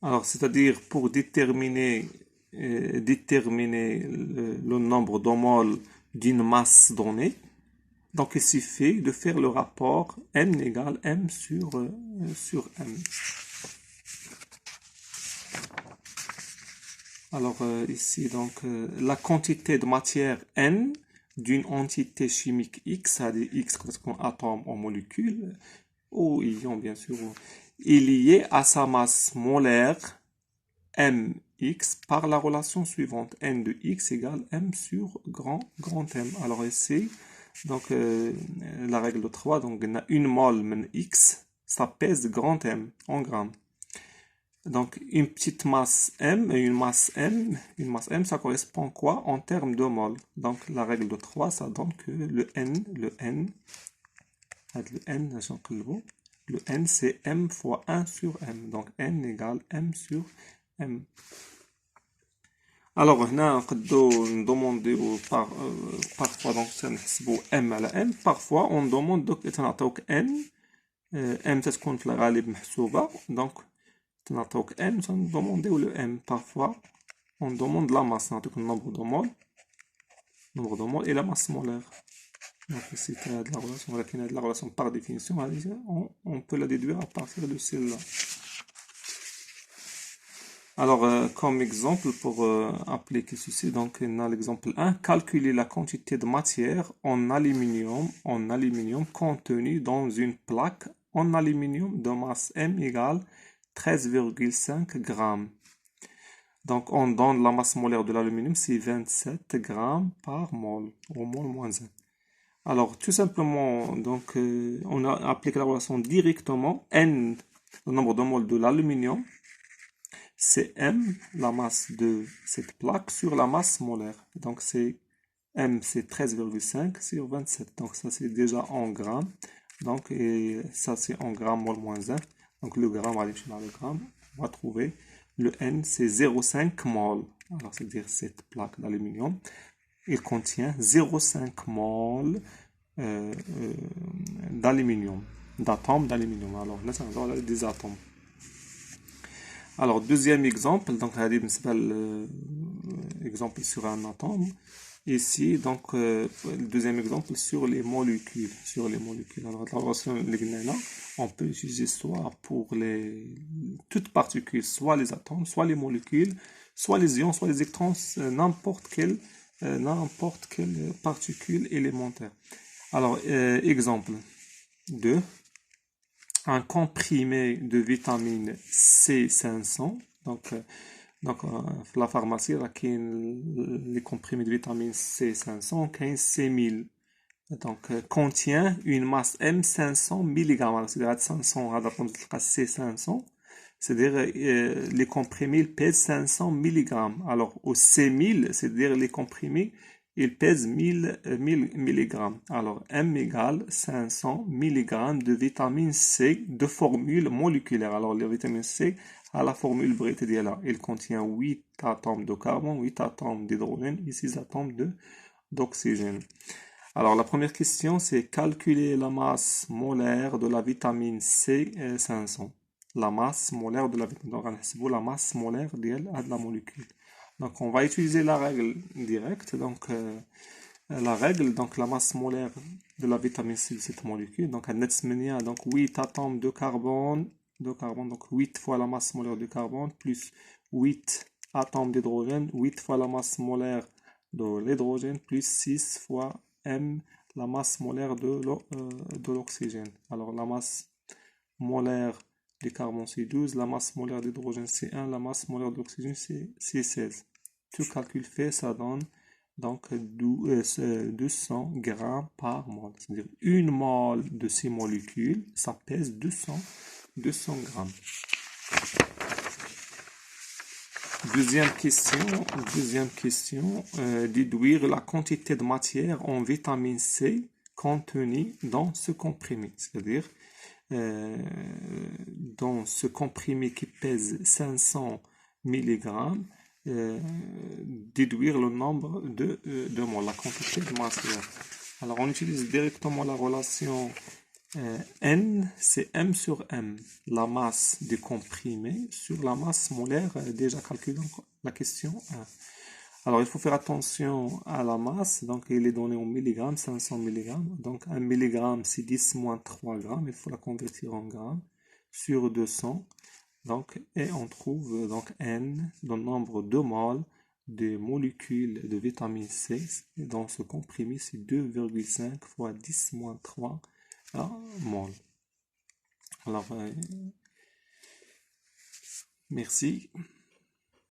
Alors, c'est-à-dire pour déterminer le nombre de moles d'une masse donnée, donc il suffit de faire le rapport N égale M sur M. Alors ici, donc, la quantité de matière N d'une entité chimique X, c'est-à-dire X correspond à atome en molécule, ou ion bien sûr, est liée à sa masse molaire mx par la relation suivante, n de x égale m sur grand M. Alors ici, donc la règle de 3, donc on a une mole men x, ça pèse grand M en grammes. Donc une petite masse m et une masse m, ça correspond à quoi en termes de mol. Donc la règle de 3, ça donne que le n, le n c'est m fois 1 sur m. Donc n égale m sur m. Alors, هنا نقدروا ندومونديو parfois donc نحسبوا m على n, parfois on demande donc تنعطيوك n, m تتكون في الغالب محسوبة, donc تنعطيوك n تندومونديو le m, parfois on demande la masse, نعطيوك le nombre de moles et la masse molaire. Donc ici هاد la relation, ولكن هاد la relation par définition on peut la déduire à partir de celle-là. Alors, comme exemple, pour appliquer ceci, donc on a l'exemple 1, calculer la quantité de matière en aluminium contenue dans une plaque en aluminium de masse M égale 13,5 grammes. Donc, on donne la masse molaire de l'aluminium, c'est 27 grammes par mol, au mol moins 1. Alors, tout simplement, donc, on a appliqué la relation directement, N, le nombre de moles de l'aluminium, c'est M, la masse de cette plaque, sur la masse molaire. Donc c'est M, c'est 13,5 sur 27. Donc ça, c'est déjà en grammes. Donc, et ça, c'est en grammes mol moins 1. Donc le gramme, on va aller chercher dans le gramme. On va trouver le N, c'est 0,5 mol. Alors, c'est-à-dire cette plaque d'aluminium, il contient 0,5 mol d'aluminium, d'atomes d'aluminium. Alors là, ça va avoir des atomes. Alors, deuxième exemple, donc, exemple sur un atome. Ici, donc, le deuxième exemple sur les molécules. Alors, la relation là, on peut utiliser soit pour toutes particules, soit les atomes, soit les molécules, soit les ions, soit les électrons, n'importe quelle particule élémentaire. Alors, exemple 2. Un comprimé de vitamine C500. Donc la pharmacie, là, qui les comprimés de vitamine C500, 15 C1000. Donc, contient une masse M500 mg. C'est-à-dire 500, C500. C'est-à-dire les comprimés pèsent 500 mg. Alors, au C1000, c'est-à-dire les comprimés, ils pèsent 1000 mg. Alors, M égale 500 mg de vitamine C de formule moléculaire. Alors, la vitamine C a la formule brute là. Il contient 8 atomes de carbone, 8 atomes d'hydrogène et 6 atomes d'oxygène. Alors, la première question, c'est calculer la masse molaire de la vitamine C500. La masse molaire de la vitamine. Donc, on la masse molaire de la molécule. Donc, on va utiliser la règle directe. Donc, la règle, donc la masse molaire de la vitamine C de cette molécule. Donc, donc 8 atomes de carbone, donc 8 fois la masse molaire de carbone, plus 8 atomes d'hydrogène, 8 fois la masse molaire de l'hydrogène, plus 6 fois M, la masse molaire de l'oxygène. Alors, la masse molaire du carbone, c'est 12, la masse molaire d'hydrogène, c'est 1, la masse molaire d'oxygène, c'est 16. Tout calcul fait, ça donne donc 200 grammes par mol. C'est-à-dire une mol de ces molécules, ça pèse 200 grammes. Deuxième question, déduire la quantité de matière en vitamine C contenue dans ce comprimé. C'est-à-dire, dans ce comprimé qui pèse 500 mg, déduire le nombre de moles, la quantité de matière. Alors, on utilise directement la relation N, c'est M sur M, la masse du comprimé sur la masse molaire déjà calculée dans la question 1. Alors, il faut faire attention à la masse. Donc, il est donné en milligrammes, 500 milligrammes. Donc, 1 milligramme, c'est 10 moins 3 grammes. Il faut la convertir en grammes sur 200. Donc, et on trouve donc N, le nombre de moles de molécules de vitamine C. Et dans ce comprimé, c'est 2,5 fois 10 moins 3 moles. Alors, merci.